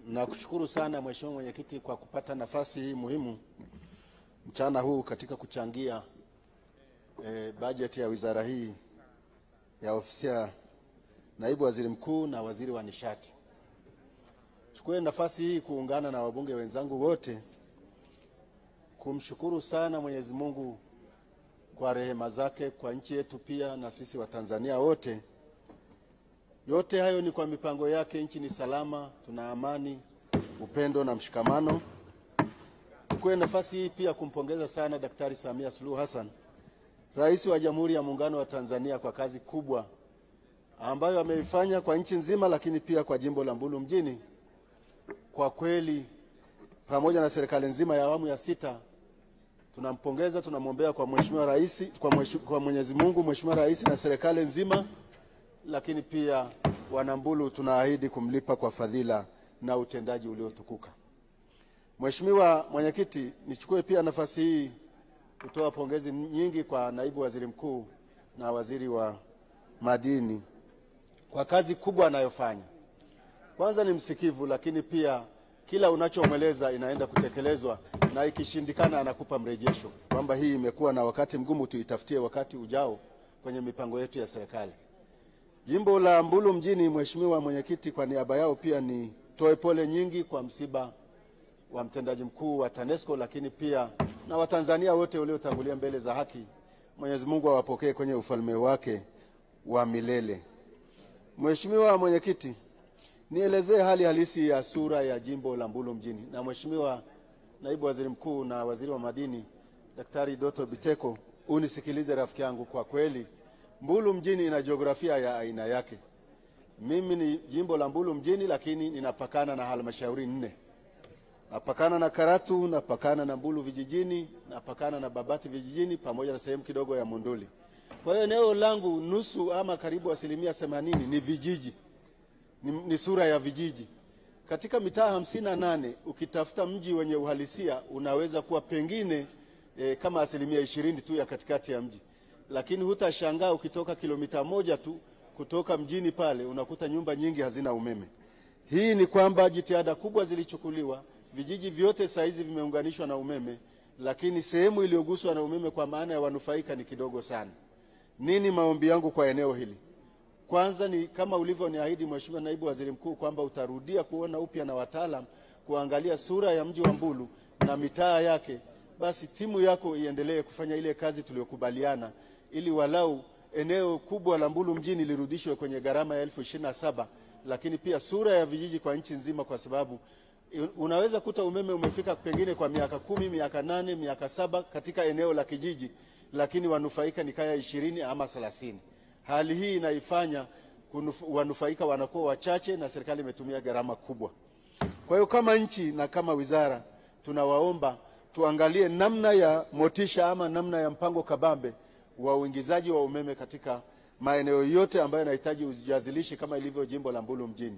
Nakushukuru sana Mheshimiwa Mwenyekiti kwa kupata nafasi hii muhimu mchana huu katika kuchangia bajeti ya wizara hii ya ofisi ya Naibu Waziri Mkuu na Waziri wa Nishati. Chukue nafasi hii kuungana na wabunge wenzangu wote kumshukuru sana Mwenyezi Mungu kwa rehema zake kwa nchi yetu pia na sisi wa Tanzania wote. Yote hayo ni kwa mipango yake, nchi ni salama, tuna amani, upendo na mshikamano. Chukue nafasi hii pia kumpongeza sana Daktari Samia Suluhu Hassan, Rais wa Jamhuri ya Muungano wa Tanzania, kwa kazi kubwa ambayo ameifanya kwa nchi nzima, lakini pia kwa jimbo la Mbulu mjini. Kwa kweli pamoja na serikali nzima ya awamu ya 6 tunampongeza, tunamwombea kwa Mheshimiwa Rais, kwa Mwenyezi Mungu Mheshimiwa Rais na serikali nzima, lakini pia wanambulu tunaahidi kumlipa kwa fadhila na utendaji uliotukuka. Mheshimiwa Mwenyekiti, nichukue pia nafasi hii kutoa pongezi nyingi kwa Naibu Waziri Mkuu na Waziri wa Madini kwa kazi kubwa anayofanya. Kwanza ni msikivu, lakini pia kila unachomweleza inaenda kutekelezwa, na ikishindikana anakupa mrejesho kwamba hii imekuwa na wakati mgumu, tuitafutie wakati ujao kwenye mipango yetu ya serikali. Jimbo la Mbulu mjini, Mheshimiwa Mwenyekiti, kwa niaba yao pia nitoe pole nyingi kwa msiba wa mtendaji mkuu wa TANESCO, lakini pia na Watanzania wote waliotangulia mbele za haki. Mwenyezi Mungu awapokee kwenye ufalme wake wa milele. Mheshimiwa Mwenyekiti, nielezee hali halisi ya sura ya jimbo la Mbulu mjini. Na Mheshimiwa Naibu Waziri Mkuu na Waziri wa Madini Daktari Doto Biteko, unisikilize rafiki yangu. Kwa kweli Mbulu mjini ina jiografia ya aina yake. Mimi ni jimbo la Mbulu mjini, lakini ninapakana na halmashauri 4. Napakana na Karatu, napakana na Mbulu vijijini, napakana na Babati vijijini, pamoja na sehemu kidogo ya Monduli. Kwa hiyo eneo langu nusu ama karibu 80% ni vijiji, ni sura ya vijiji. Katika mitaa 58 ukitafuta mji wenye uhalisia unaweza kuwa pengine kama 20% tu ya katikati ya mji. Lakini hutashangaa ukitoka kilomita 1 tu kutoka mjini pale unakuta nyumba nyingi hazina umeme. Hii ni kwamba jitihada kubwa zilichukuliwa, vijiji vyote saizi vimeunganishwa na umeme, lakini sehemu iliyoguswa na umeme kwa maana ya wanufaika ni kidogo sana. Nini maombi yangu kwa eneo hili? Kwanza ni kama ulivyoniahidi Mheshimiwa Naibu Waziri Mkuu kwamba utarudia kuona upya na wataalam kuangalia sura ya mji wa Mbulu na mitaa yake, basi timu yako iendelee kufanya ile kazi tuliyokubaliana, ili walau eneo kubwa la Mbulu mjini lirudishwe kwenye gharama ya 27,000, lakini pia sura ya vijiji kwa nchi nzima, kwa sababu unaweza kuta umeme umefika pengine kwa miaka 10, miaka 8, miaka 7 katika eneo la kijiji, lakini wanufaika ni kaya 20 ama 30. Hali hii inaifanya wanufaika wanakuwa wachache na serikali imetumia gharama kubwa. Kwa hiyo kama nchi na kama wizara tunawaomba tuangalie namna ya motisha ama namna ya mpango kabambe wa uingizaji wa umeme katika maeneo yote ambayo yanahitaji ujazilishi kama ilivyo jimbo la Mbulu mjini.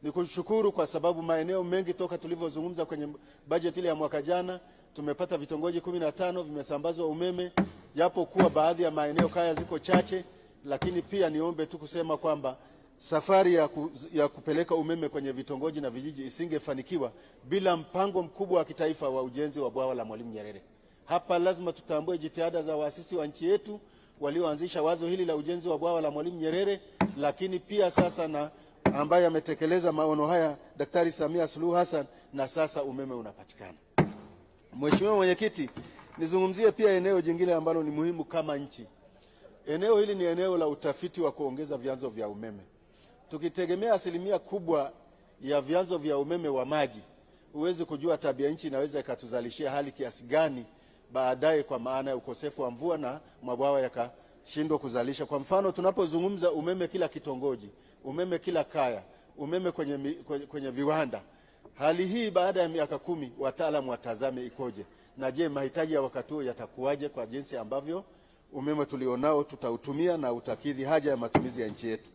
Nikushukuru kwa sababu maeneo mengi toka tulivyozungumza kwenye bajeti ile ya mwaka jana tumepata vitongoji 15 vimesambazwa umeme, japo kuwa baadhi ya maeneo kaya ziko chache, lakini pia niombe tu kusema kwamba safari ya kupeleka umeme kwenye vitongoji na vijiji isingefanikiwa bila mpango mkubwa wa kitaifa wa ujenzi wa bwawa la Mwalimu Nyerere. Hapa lazima tutambue jitihada za waasisi wa nchi yetu walioanzisha wazo hili la ujenzi wa bwawa la Mwalimu Nyerere, lakini pia sasa na ambaye ametekeleza maono haya Daktari Samia Suluhu Hassan, na sasa umeme unapatikana. Mheshimiwa Mwenyekiti, nizungumzie pia eneo jingine ambalo ni muhimu kama nchi. Eneo hili ni eneo la utafiti wa kuongeza vyanzo vya umeme. Tukitegemea 1% kubwa ya vyanzo vya umeme wa maji, huwezi kujua tabia nchi inaweza ikatuzalishia hali kiasi gani baadaye, kwa maana ya ukosefu wa mvua na mabwawa yakashindwa kuzalisha. Kwa mfano tunapozungumza umeme kila kitongoji, umeme kila kaya, umeme kwenye viwanda, hali hii baada ya miaka 10 wataalamu watazame ikoje, na je mahitaji ya wakati huo yatakuwaje kwa jinsi ambavyo umeme tulionao tutautumia na utakidhi haja ya matumizi ya nchi yetu.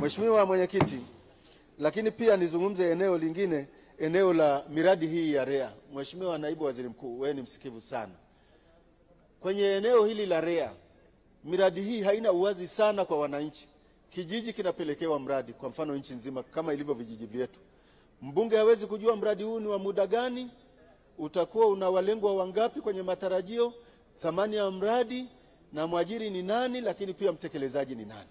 Mheshimiwa Mwenyekiti, lakini pia nizungumze eneo lingine, eneo la miradi hii ya REA. Mheshimiwa Naibu Waziri Mkuu, wewe ni msikivu sana. Kwenye eneo hili la REA, miradi hii haina uwazi sana kwa wananchi. Kijiji kinapelekewa mradi, kwa mfano nchi nzima kama ilivyo vijiji vyetu. Mbunge hawezi kujua mradi huu ni wa muda gani, utakuwa una walengwa wangapi kwenye matarajio, thamani ya mradi na mwajiri ni nani, lakini pia mtekelezaji ni nani.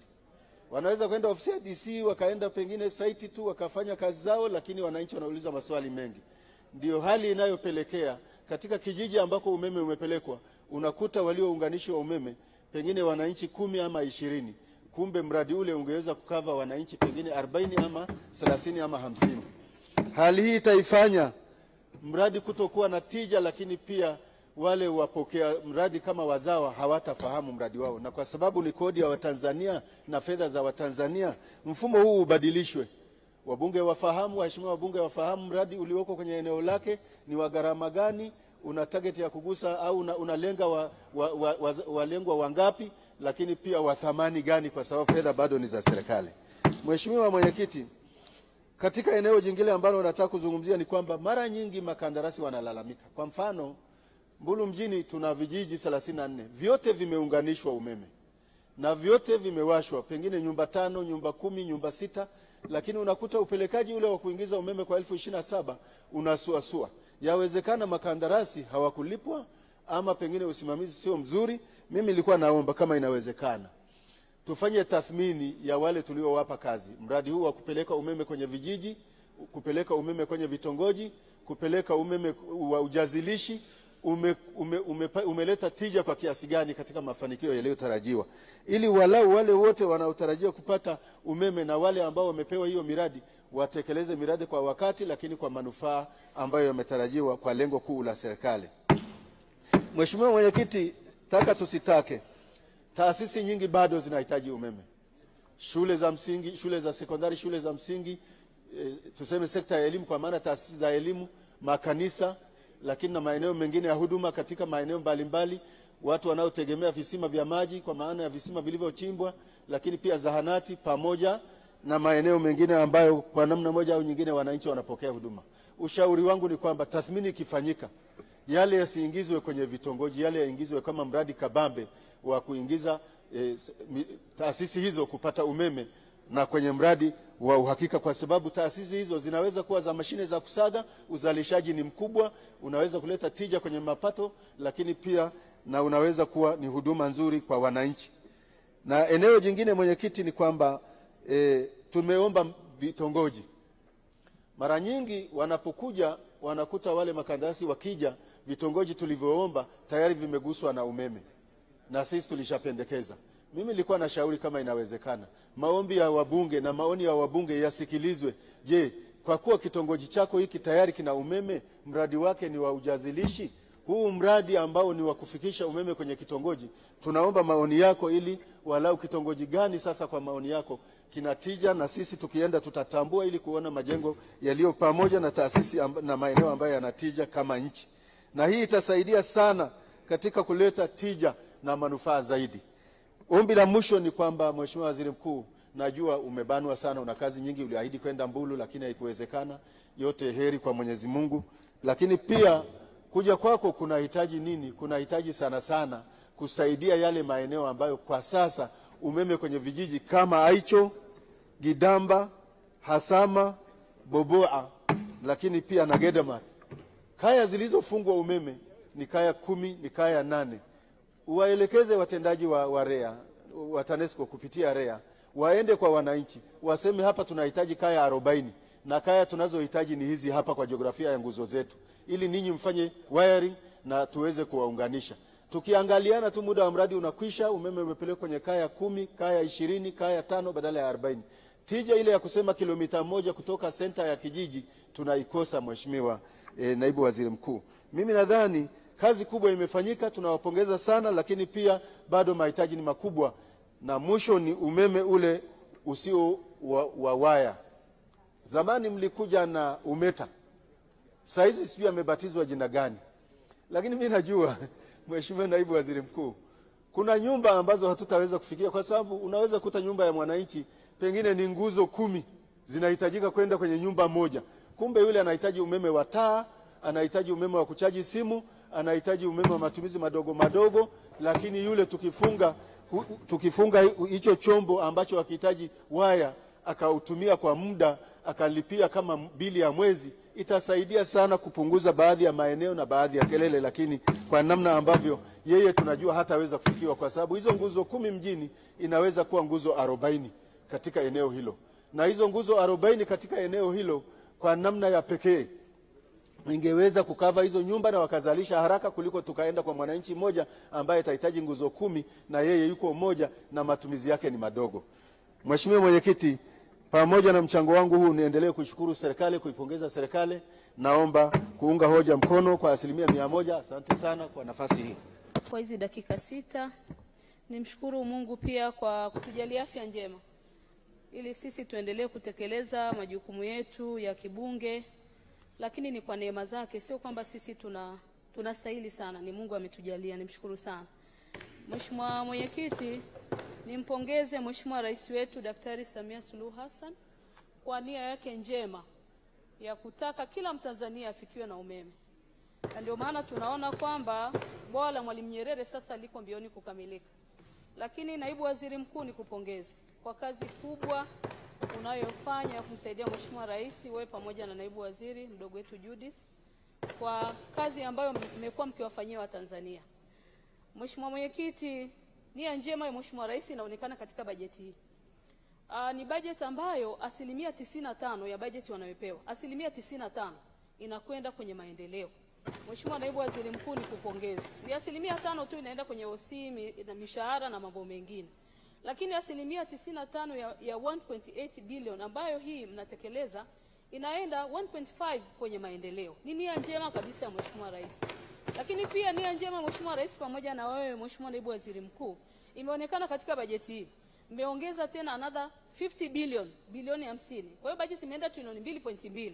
Wanaweza kwenda ofisi ya DC wakaenda pengine site tu wakafanya kazi zao, lakini wananchi wanauliza maswali mengi. Ndio hali inayopelekea katika kijiji ambako umeme umepelekwa unakuta waliounganishwa umeme pengine wananchi 10 ama 20. Kumbe mradi ule ungeweza kukava wananchi pengine 40 ama 30 ama 50. Hali hii itaifanya mradi kutokuwa na tija, lakini pia wale wapokea mradi kama wazawa hawatafahamu mradi wao. Na kwa sababu ni kodi ya Watanzania na fedha za Watanzania, mfumo huu ubadilishwe. Wabunge wafahamu, waheshimiwa wabunge wafahamu mradi ulioko kwenye eneo lake ni wa gharama gani, una target ya kugusa au unalenga walengwa wangapi, lakini pia wa thamani gani, kwa sababu fedha bado ni za serikali. Mheshimiwa Mwenyekiti, katika eneo jingine ambalo nataka kuzungumzia ni kwamba mara nyingi makandarasi wanalalamika. Kwa mfano, Mbulu mjini tuna vijiji 34, vyote vimeunganishwa umeme na vyote vimewashwa, pengine nyumba 5, nyumba 10, nyumba 6, lakini unakuta upelekaji ule wa kuingiza umeme kwa 1027 unasuasua. Yawezekana makandarasi hawakulipwa ama pengine usimamizi sio mzuri. Mimi nilikuwa naomba kama inawezekana tufanye tathmini ya wale tuliowapa kazi mradi huu wa kupeleka umeme kwenye vijiji, kupeleka umeme kwenye vitongoji, kupeleka umeme wa ujazilishi, umeleta tija kwa kiasi gani katika mafanikio yaliyotarajiwa, ili walau wale wote wanaotarajia kupata umeme na wale ambao wamepewa hiyo miradi watekeleze miradi kwa wakati, lakini kwa manufaa ambayo yametarajiwa kwa lengo kuu la serikali. Mheshimiwa Mwenyekiti, taka tusitake, taasisi nyingi bado zinahitaji umeme. Shule za msingi, shule za sekondari, shule za msingi, tuseme sekta ya elimu kwa maana taasisi za elimu, makanisa, lakini na maeneo mengine ya huduma katika maeneo mbalimbali, watu wanaotegemea visima vya maji kwa maana ya visima vilivyochimbwa, lakini pia zahanati, pamoja na maeneo mengine ambayo kwa namna moja au nyingine wananchi wanapokea huduma. Ushauri wangu ni kwamba tathmini ikifanyika, yale yasiingizwe kwenye vitongoji, yale yaingizwe kama mradi kabambe wa kuingiza taasisi hizo kupata umeme na kwenye mradi wa uhakika, kwa sababu taasisi hizo zinaweza kuwa za mashine za kusaga, uzalishaji ni mkubwa, unaweza kuleta tija kwenye mapato, lakini pia na unaweza kuwa ni huduma nzuri kwa wananchi. Na eneo jingine Mwenyekiti ni kwamba tumeomba vitongoji. Mara nyingi wanapokuja wanakuta wale makandarasi wakija, vitongoji tulivyoomba tayari vimeguswa na umeme na sisi tulishapendekeza. Mimi nilikuwa na shauri kama inawezekana maombi ya wabunge na maoni ya wabunge yasikilizwe. Je, kwa kuwa kitongoji chako hiki tayari kina umeme, mradi wake ni wa ujazilishi, huu mradi ambao ni wa kufikisha umeme kwenye kitongoji, tunaomba maoni yako ili walau kitongoji gani sasa kwa maoni yako kinatija, na sisi tukienda tutatambua ili kuona majengo yaliyo pamoja na taasisi na maeneo ambayo yanatija kama nchi. Na hii itasaidia sana katika kuleta tija na manufaa zaidi. Ombi la mwisho ni kwamba Mheshimiwa Waziri Mkuu, najua umebanwa sana, una kazi nyingi, uliahidi kwenda Mbulu lakini haikuwezekana. Yote heri kwa Mwenyezi Mungu, lakini pia kuja kwako kunahitaji nini? Kunahitaji sana sana kusaidia yale maeneo ambayo kwa sasa umeme kwenye vijiji kama Aicho, Gidamba, Hasama, Boboa, lakini pia na Gedamar. Kaya zilizofungwa umeme ni kaya 10, ni kaya 8. Uwaelekeze watendaji wa REA, wa TANESCO kupitia REA, waende kwa wananchi, waseme hapa tunahitaji kaya 40 na kaya tunazohitaji ni hizi hapa kwa jiografia ya nguzo zetu, ili ninyi mfanye wiring na tuweze kuwaunganisha. Tukiangaliana tu muda wa mradi unakwisha, umeme umepelekwa kwenye kaya 10, kaya 20, kaya 5 badala ya 40. Tija ile ya kusema kilomita 1 kutoka senta ya kijiji tunaikosa, Mheshimiwa Naibu Waziri Mkuu. Mimi nadhani kazi kubwa imefanyika, tunawapongeza sana, lakini pia bado mahitaji ni makubwa. Na mwisho ni umeme ule usio wa waya. Zamani mlikuja na umeta, saizi sijui amebatizwa jina gani, lakini mimi najua Mheshimiwa Naibu Waziri Mkuu, kuna nyumba ambazo hatutaweza kufikia, kwa sababu unaweza kuta nyumba ya mwananchi pengine ni nguzo 10 zinahitajika kwenda kwenye nyumba moja. Kumbe yule anahitaji umeme wa taa, anahitaji umeme wa kuchaji simu, anahitaji umeme wa matumizi madogo madogo, lakini yule tukifunga hicho chombo ambacho hakihitaji waya akautumia kwa muda akalipia kama bili ya mwezi, itasaidia sana kupunguza baadhi ya maeneo na baadhi ya kelele, lakini kwa namna ambavyo yeye tunajua hataweza kufikiwa, kwa sababu hizo nguzo 10 mjini inaweza kuwa nguzo 40 katika eneo hilo, na hizo nguzo 40 katika eneo hilo kwa namna ya pekee ingeweza kukava hizo nyumba na wakazalisha haraka kuliko tukaenda kwa mwananchi mmoja ambaye atahitaji nguzo 10 na yeye yuko mmoja na matumizi yake ni madogo. Mheshimiwa Mwenyekiti, pamoja na mchango wangu huu niendelee kushukuru serikali, kuipongeza serikali. Naomba kuunga hoja mkono kwa 100%. Asante sana kwa nafasi hii. Kwa hizi dakika 6 nimshukuru Mungu pia kwa kutujalia afya njema ili sisi tuendelee kutekeleza majukumu yetu ya kibunge, lakini ni kwa neema zake, sio kwamba sisi tunastahili sana, ni Mungu ametujalia. Nimshukuru sana. Mheshimiwa Mwenyekiti, nimpongeze Mheshimiwa Rais wetu Daktari Samia Suluhu Hassan kwa nia yake njema ya kutaka kila Mtanzania afikiwe na umeme. Na ndio maana tunaona kwamba bwawa la Mwalimu Nyerere sasa liko mbioni kukamilika. Lakini Naibu Waziri Mkuu, nikupongeze kwa kazi kubwa unayofanya kumsaidia Mheshimiwa Rais, wewe pamoja na Naibu Waziri mdogo wetu Judith, kwa kazi ambayo mmekuwa mkiwafanyia Watanzania. Mheshimiwa Mwenyekiti, nia njema ya Mheshimiwa Rais inaonekana katika bajeti hii. Ni bajeti ambayo 95% ya bajeti wanayopewa, 95% inakwenda kwenye maendeleo. Mheshimiwa Naibu Waziri Mkuu, nikupongeze. Ni 5% tu inaenda kwenye OC na mishahara na mambo mengine. Lakini 95% ya 1.8 billion ambayo hii mnatekeleza inaenda 1.5 kwenye maendeleo. Ni nia njema kabisa ya Mheshimiwa Rais. Lakini pia nia njema Mheshimiwa Rais pamoja na wewe Mheshimiwa Naibu Waziri Mkuu imeonekana katika bajeti hii. Mmeongeza tena another 50 billion, bilioni 50. Kwa hiyo bajeti imeenda trilioni 2.2.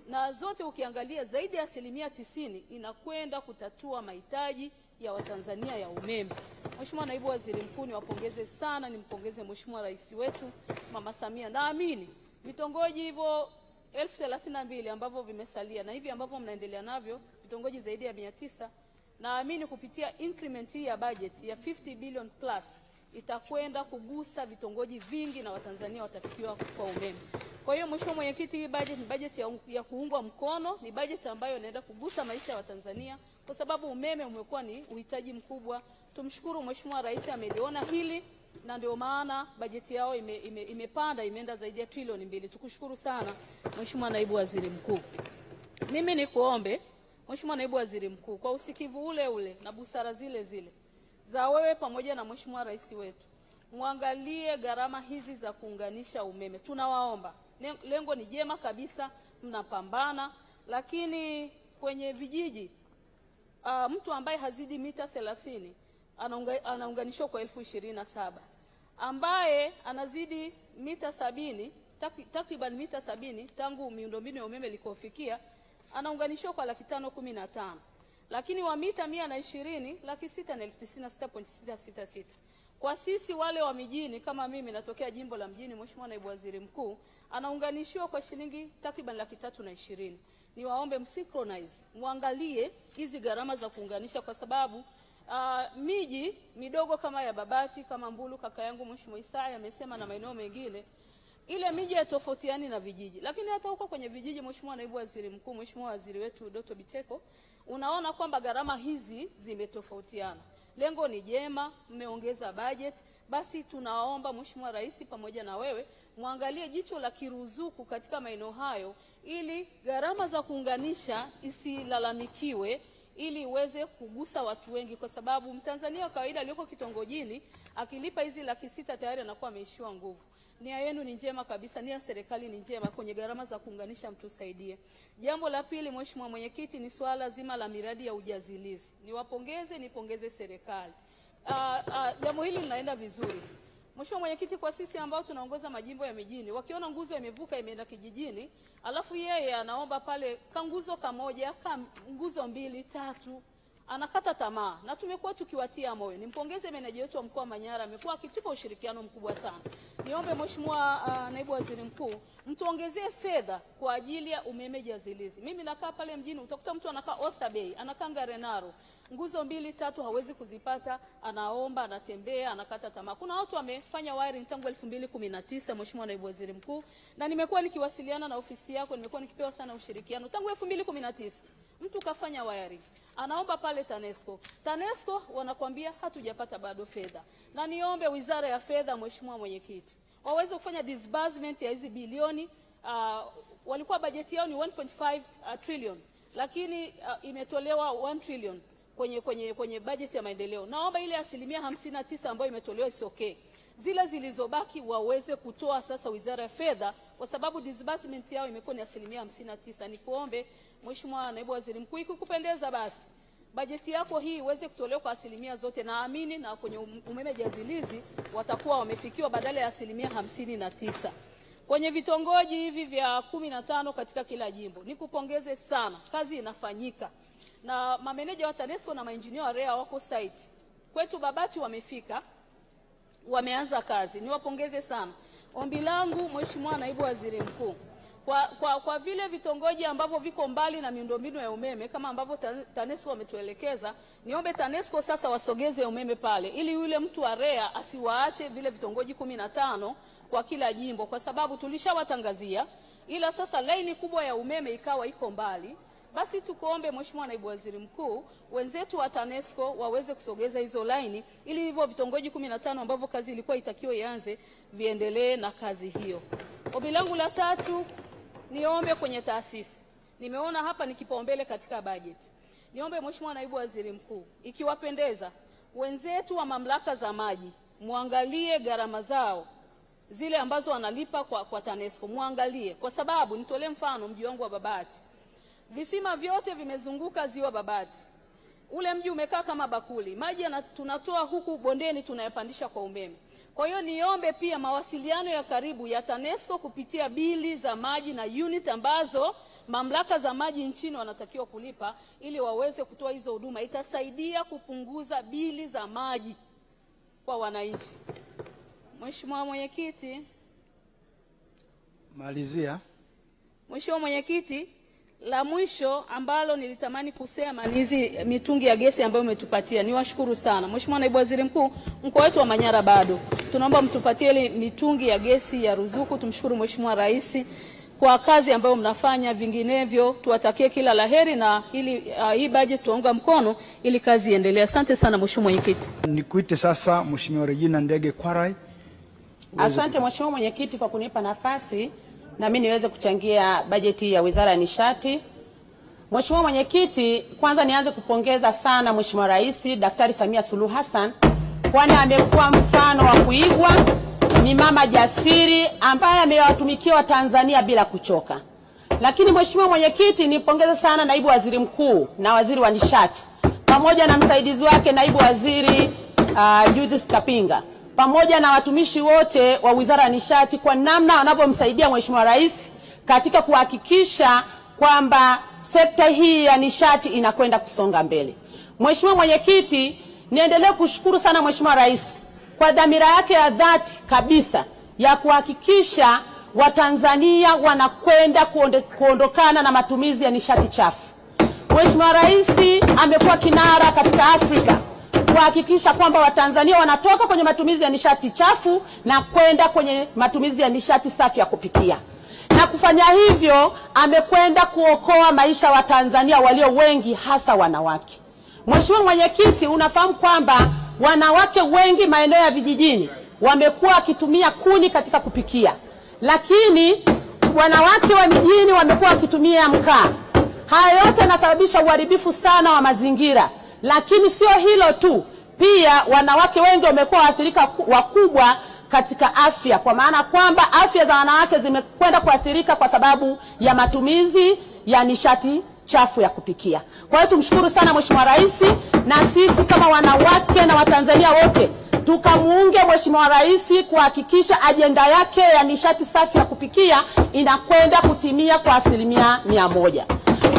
Na zote ukiangalia zaidi ya 90% inakwenda kutatua mahitaji ya Watanzania ya umeme. Mheshimiwa Naibu Waziri Mkuu, niwapongeze sana, nimpongeze Mheshimiwa Rais wetu Mama Samia. Naamini vitongoji hivyo 1032 ambavyo vimesalia na hivi ambavyo mnaendelea navyo vitongoji zaidi ya 900, naamini kupitia increment hii ya budget ya 50 billion plus itakwenda kugusa vitongoji vingi na Watanzania watafikiwa kwa umeme. Kwa hiyo Mheshimiwa Mwenyekiti, hii budget ni budget ya kuungwa mkono, ni budget ambayo inaenda kugusa maisha ya Watanzania kwa sababu umeme umekuwa ni uhitaji mkubwa. Tumshukuru Mheshimiwa Rais ameliona hili na ndio maana bajeti yao imepanda, imeenda zaidi ya trilioni 2. Tukushukuru sana Mheshimiwa Naibu Waziri Mkuu. Mimi nikuombe Mheshimiwa Naibu Waziri Mkuu, kwa usikivu ule ule na busara zile zile za wewe pamoja na Mheshimiwa Rais wetu, muangalie gharama hizi za kuunganisha umeme. Tunawaomba, lengo ni jema kabisa, mnapambana, lakini kwenye vijiji mtu ambaye hazidi mita 30 anaunganishwa kwa 27,000, ambaye anazidi mita 70, takriban mita 70 tangu miundombinu ya umeme likofikia, anaunganishwa kwa 515,000, lakini wa mita 120 696,666. Kwa sisi wale wa mijini kama mimi natokea jimbo la mjini, Mheshimiwa Naibu Waziri Mkuu, anaunganishiwa kwa shilingi takriban 320,000. Niwaombe msynchronize, muangalie hizi gharama za kuunganisha kwa sababu miji midogo kama ya Babati, kama Mbulu, kaka yangu Mheshimiwa Isaya amesema, na maeneo mengine, ile miji yatofautiani na vijiji. Lakini hata huko kwenye vijiji, Mheshimiwa Naibu Waziri Mkuu, Mheshimiwa Waziri wetu Dr. Biteko, unaona kwamba gharama hizi zimetofautiana. Lengo ni jema, mmeongeza budget, basi tunaomba Mheshimiwa Rais pamoja na wewe muangalie jicho la kiruzuku katika maeneo hayo ili gharama za kuunganisha isilalamikiwe, ili uweze kugusa watu wengi, kwa sababu Mtanzania wa kawaida aliyoko kitongojini akilipa hizi 600,000 tayari anakuwa ameishiwa nguvu. Nia yenu ni njema kabisa, nia serikali ni njema, kwenye gharama za kuunganisha mtusaidie. Jambo la pili Mheshimiwa Mwenyekiti ni swala zima la miradi ya ujazilizi. Nipongeze serikali. Jambo hili linaenda vizuri. Mheshimiwa Mwenyekiti, kwa sisi ambao tunaongoza majimbo ya mijini, wakiona nguzo imevuka imeenda kijijini, alafu yeye anaomba pale kanguzo kamoja, nguzo 2, 3, anakata tamaa, na tumekuwa tukiwatia moyo. Nimpongeze meneja wetu wa mkoa wa Manyara, amekuwa akitupa ushirikiano mkubwa sana. Niombe Mheshimiwa Naibu Waziri Mkuu, mtuongezee fedha kwa ajili ya umeme jazilizi. Mimi nakaa pale mjini, utakuta mtu anakaa Oyster Bay, anakaa Ngarenaro, nguzo 2 3 hawezi kuzipata, anaomba, anatembea, anakata tamaa. Kuna watu wamefanya wiring tangu 2019 Mheshimiwa Naibu Waziri Mkuu, na nimekuwa nikiwasiliana na ofisi yako, nimekuwa nikipewa sana ushirikiano tangu 2019. Mtu kafanya wiring, anaomba pale TANESCO. TANESCO wanakuambia hatujapata bado fedha. Na niombe Wizara ya Fedha, Mheshimiwa Mwenyekiti, waweze kufanya disbursement ya hizi bilioni. Walikuwa bajeti yao ni 1.5 trillion, lakini imetolewa 1 trillion kwenye bajeti ya maendeleo. Naomba ile 59% ambayo imetolewa isokee. Zile zilizobaki waweze kutoa sasa Wizara ya Fedha, kwa sababu disbursement yao imekuwa ni 59%. Nikuombe Mheshimiwa Naibu Waziri Mkuu, ikikupendeza basi bajeti yako hii iweze kutolewa kwa asilimia zote. Naamini na kwenye umeme jazilizi watakuwa wamefikiwa badala ya 59%. Kwenye vitongoji hivi vya 15 katika kila jimbo, nikupongeze sana, kazi inafanyika. Na mameneja wa TANESCO na mainjinia wa REA wako site. Kwetu Babati wamefika, wameanza kazi. Niwapongeze sana. Ombi langu Mheshimiwa Naibu Waziri Mkuu, kwa vile vitongoji ambavyo viko mbali na miundombinu ya umeme kama ambavyo TANESCO wametuelekeza, niombe TANESCO sasa wasogeze umeme pale, ili yule mtu wa REA asiwaache vile vitongoji 15 kwa kila jimbo, kwa sababu tulishawatangazia, ila sasa laini kubwa ya umeme ikawa iko mbali. Basi tukuombe Mheshimiwa Naibu Waziri Mkuu, wenzetu wa TANESCO waweze kusogeza hizo laini, ili hivyo vitongoji 15 ambavyo kazi ilikuwa itakiwa ianze viendelee na kazi hiyo. Ombi langu la 3, niombe kwenye taasisi. Nimeona hapa ni kipaumbele katika bajeti. Niombe Mheshimiwa Naibu Waziri Mkuu, ikiwapendeza, wenzetu wa mamlaka za maji muangalie gharama zao zile ambazo wanalipa kwa TANESCO, muangalie, kwa sababu nitolee mfano mji wangu wa Babati. Visima vyote vimezunguka ziwa Babati. Ule mji umekaa kama bakuli. Maji tunatoa huku bondeni, tunayapandisha kwa umeme. Kwa hiyo niombe pia mawasiliano ya karibu ya TANESCO kupitia bili za maji na unit ambazo mamlaka za maji nchini wanatakiwa kulipa, ili waweze kutoa hizo huduma. Itasaidia kupunguza bili za maji kwa wananchi. Mheshimiwa Mwenyekiti, malizia. Mheshimiwa Mwenyekiti, la mwisho ambalo nilitamani kusema ni hizi mitungi ya gesi ambayo umetupatia. Niwashukuru sana. Mheshimiwa Naibu Waziri Mkuu, mkoa wetu wa Manyara bado tunaomba mtupatie ile mitungi ya gesi ya ruzuku. Tumshukuru Mheshimiwa Rais kwa kazi ambayo mnafanya, vinginevyo tuwatakie kila laheri, na hii budget tuunga mkono ili kazi iendelee. Asante sana Mheshimiwa Mwenyekiti. Nikuite sasa Mheshimiwa Regina Ndege Kwarai. Asante Mheshimiwa Mwenyekiti kwa kunipa nafasi na mimi niweze kuchangia bajeti ya Wizara ya Nishati. Mheshimiwa Mwenyekiti, kwanza nianze kupongeza sana Mheshimiwa Rais Daktari Samia Suluhu Hassan, kwani amekuwa mfano wa kuigwa. Ni mama jasiri ambaye amewatumikia Tanzania bila kuchoka. Lakini Mheshimiwa Mwenyekiti, nipongeze sana Naibu Waziri Mkuu na Waziri wa Nishati pamoja na msaidizi wake Naibu Waziri Judith Kapinga, pamoja na watumishi wote wa Wizara ya Nishati kwa namna wanapomsaidia Mheshimiwa Rais katika kuhakikisha kwamba sekta hii ya nishati inakwenda kusonga mbele. Mheshimiwa Mwenyekiti, niendelee kushukuru sana Mheshimiwa Rais kwa dhamira yake ya dhati kabisa ya kuhakikisha Watanzania wanakwenda kuondokana na matumizi ya nishati chafu. Mheshimiwa Rais amekuwa kinara katika Afrika kuhakikisha kwamba Watanzania wanatoka kwenye matumizi ya nishati chafu na kwenda kwenye matumizi ya nishati safi ya kupikia. Na kufanya hivyo amekwenda kuokoa maisha wa Tanzania walio wengi, hasa wanawake. Mheshimiwa Mwenyekiti, unafahamu kwamba wanawake wengi maeneo ya vijijini wamekuwa wakitumia kuni katika kupikia, lakini wanawake wa mijini wamekuwa wakitumia mkaa. Haya yote yanasababisha uharibifu sana wa mazingira. Lakini sio hilo tu, pia wanawake wengi wamekuwa waathirika wakubwa katika afya, kwa maana kwamba afya za wanawake zimekwenda kuathirika kwa sababu ya matumizi ya nishati chafu ya kupikia. Kwa hiyo tumshukuru sana Mheshimiwa Rais, na sisi kama wanawake na Watanzania wote tukamuunge Mheshimiwa Rais kuhakikisha ajenda yake ya nishati safi ya kupikia inakwenda kutimia kwa 100%.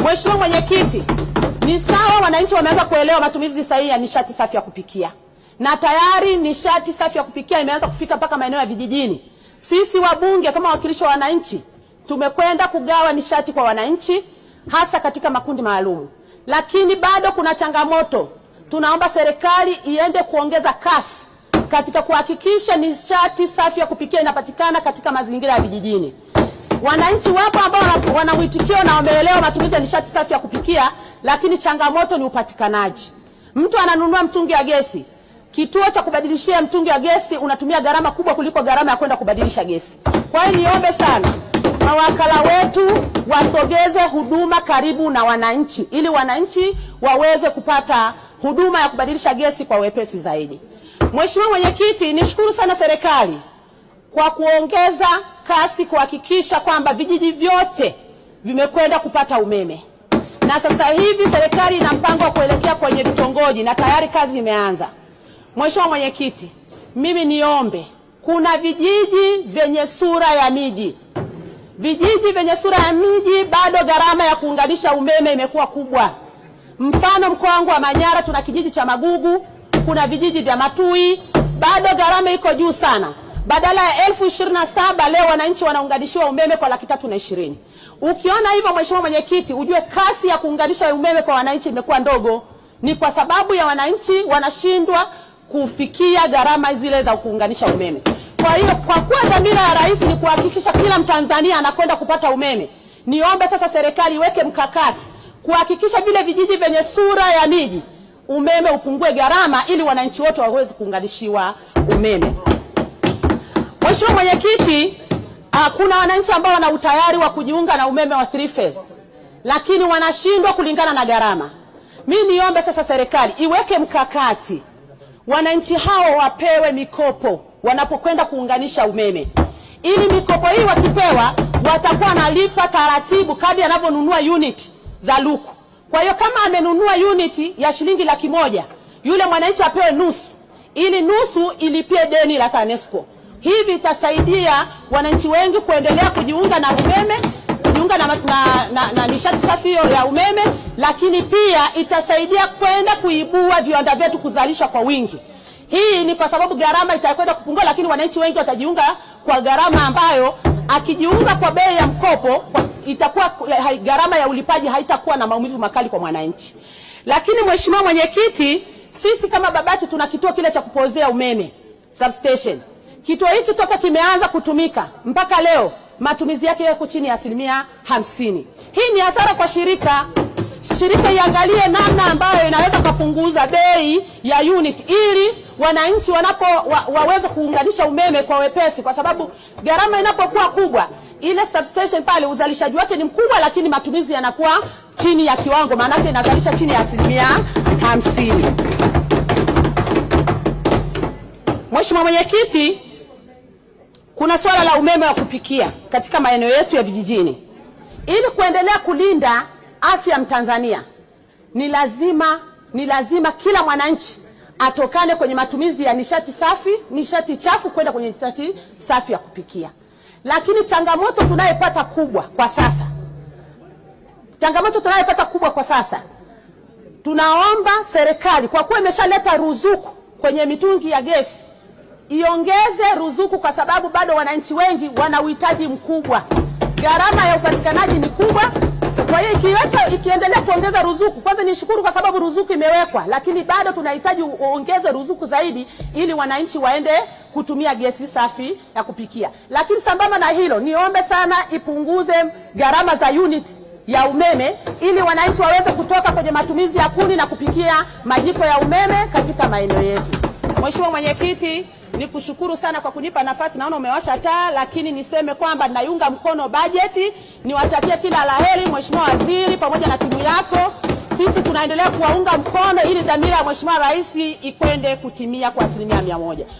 Mheshimiwa Mwenyekiti, Ni sawa, wananchi wameanza kuelewa matumizi sahihi ya nishati safi ya kupikia. Na tayari nishati safi ya kupikia imeanza kufika mpaka maeneo ya vijijini. Sisi wabunge kama wakilishi wa wananchi tumekwenda kugawa nishati kwa wananchi hasa katika makundi maalum. Lakini bado kuna changamoto. Tunaomba serikali iende kuongeza kasi katika kuhakikisha nishati safi ya kupikia inapatikana katika mazingira ya vijijini. Wananchi wapo ambao wana mwitikio na wameelewa matumizi ya nishati safi ya kupikia, lakini changamoto ni upatikanaji. Mtu ananunua mtungi wa gesi. Kituo cha kubadilishia mtungi wa gesi unatumia gharama kubwa kuliko gharama ya kwenda kubadilisha gesi. Kwa hiyo niombe sana mawakala wetu wasogeze huduma karibu na wananchi ili wananchi waweze kupata huduma ya kubadilisha gesi kwa wepesi zaidi. Mheshimiwa Mwenyekiti, nishukuru sana serikali kwa kuongeza kasi kuhakikisha kwamba vijiji vyote vimekwenda kupata umeme. Na sasa hivi serikali ina mpango wa kuelekea kwenye vitongoji na tayari kazi imeanza. Mheshimiwa Mwenyekiti, mimi niombe, kuna vijiji vyenye sura ya miji. Vijiji vyenye sura ya miji bado gharama ya kuunganisha umeme imekuwa kubwa. Mfano mkoa wangu wa Manyara tuna kijiji cha Magugu, kuna vijiji vya Matui, bado gharama iko juu sana. Badala ya 27,000 leo wananchi wanaunganishiwa umeme kwa 320,000. Ukiona hivyo Mheshimiwa Mwenyekiti, ujue kasi ya kuunganisha umeme kwa wananchi imekuwa ndogo. Ni kwa sababu ya wananchi wanashindwa kufikia gharama zile za kuunganisha umeme. Kwa hiyo kwa kuwa dhamira ya rais ni kuhakikisha kila Mtanzania anakwenda kupata umeme, niombe sasa serikali iweke mkakati kuhakikisha vile vijiji vyenye sura ya miji umeme upungue gharama ili wananchi wote waweze kuunganishiwa umeme. Mheshimiwa Mwenyekiti, kuna wananchi ambao wana utayari wa kujiunga na umeme wa 3 phase lakini wanashindwa kulingana na gharama. Mimi niombe sasa serikali iweke mkakati, wananchi hao wapewe mikopo wanapokwenda kuunganisha umeme. Ili mikopo hii wakipewa watakuwa nalipa taratibu kadri anavyonunua unit za luku. Kwa hiyo kama amenunua unit ya shilingi 100,000, yule mwananchi apewe nusu ili nusu ilipie deni la TANESCO. Hivi itasaidia wananchi wengi kuendelea kujiunga na umeme, kujiunga na nishati safi ya umeme, lakini pia itasaidia kwenda kuibua viwanda vyetu kuzalisha kwa wingi. Hii ni kwa sababu gharama itakwenda kupungua, lakini wananchi wengi watajiunga kwa gharama ambayo akijiunga kwa bei ya mkopo itakuwa gharama ya ulipaji haitakuwa na maumivu makali kwa mwananchi. Lakini Mheshimiwa Mwenyekiti, sisi kama Babati tuna kituo kile cha kupozea umeme substation. Kituo hiki toka kimeanza kutumika mpaka leo matumizi yake yako chini ya 50%. Hii ni hasara kwa shirika. Shirika iangalie namna ambayo inaweza kupunguza bei ya unit ili wananchi waweze kuunganisha umeme kwa wepesi, kwa sababu gharama inapokuwa kubwa ile substation pale uzalishaji wake ni mkubwa lakini matumizi yanakuwa chini ya kiwango, maana yake inazalisha chini ya 50%. Mheshimiwa Mwenyekiti, kuna swala la umeme wa kupikia katika maeneo yetu ya vijijini. Ili kuendelea kulinda afya ya Mtanzania, ni lazima kila mwananchi atokane kwenye matumizi ya nishati chafu kwenda kwenye nishati safi ya kupikia. Lakini changamoto tunayopata kubwa kwa sasa, tunaomba serikali kwa kuwa imeshaleta ruzuku kwenye mitungi ya gesi, iongeze ruzuku kwa sababu bado wananchi wengi wana uhitaji mkubwa. Gharama ya upatikanaji ni kubwa. Kwa hiyo ikiendelea kuongeza ruzuku, kwanza nishukuru kwa sababu ruzuku imewekwa, lakini bado tunahitaji uongeze ruzuku zaidi ili wananchi waende kutumia gesi safi ya kupikia. Lakini sambamba na hilo, niombe sana ipunguze gharama za unit ya umeme ili wananchi waweze kutoka kwenye matumizi ya kuni na kupikia majiko ya umeme katika maeneo yetu. Mheshimiwa Mwenyekiti, nikushukuru sana kwa kunipa nafasi. Naona umewasha taa, lakini niseme kwamba naiunga mkono bajeti. Niwatakie kila laheri Mheshimiwa Waziri pamoja na timu yako. Sisi tunaendelea kuwaunga mkono ili dhamira ya Mheshimiwa Rais ikwende kutimia kwa 100%.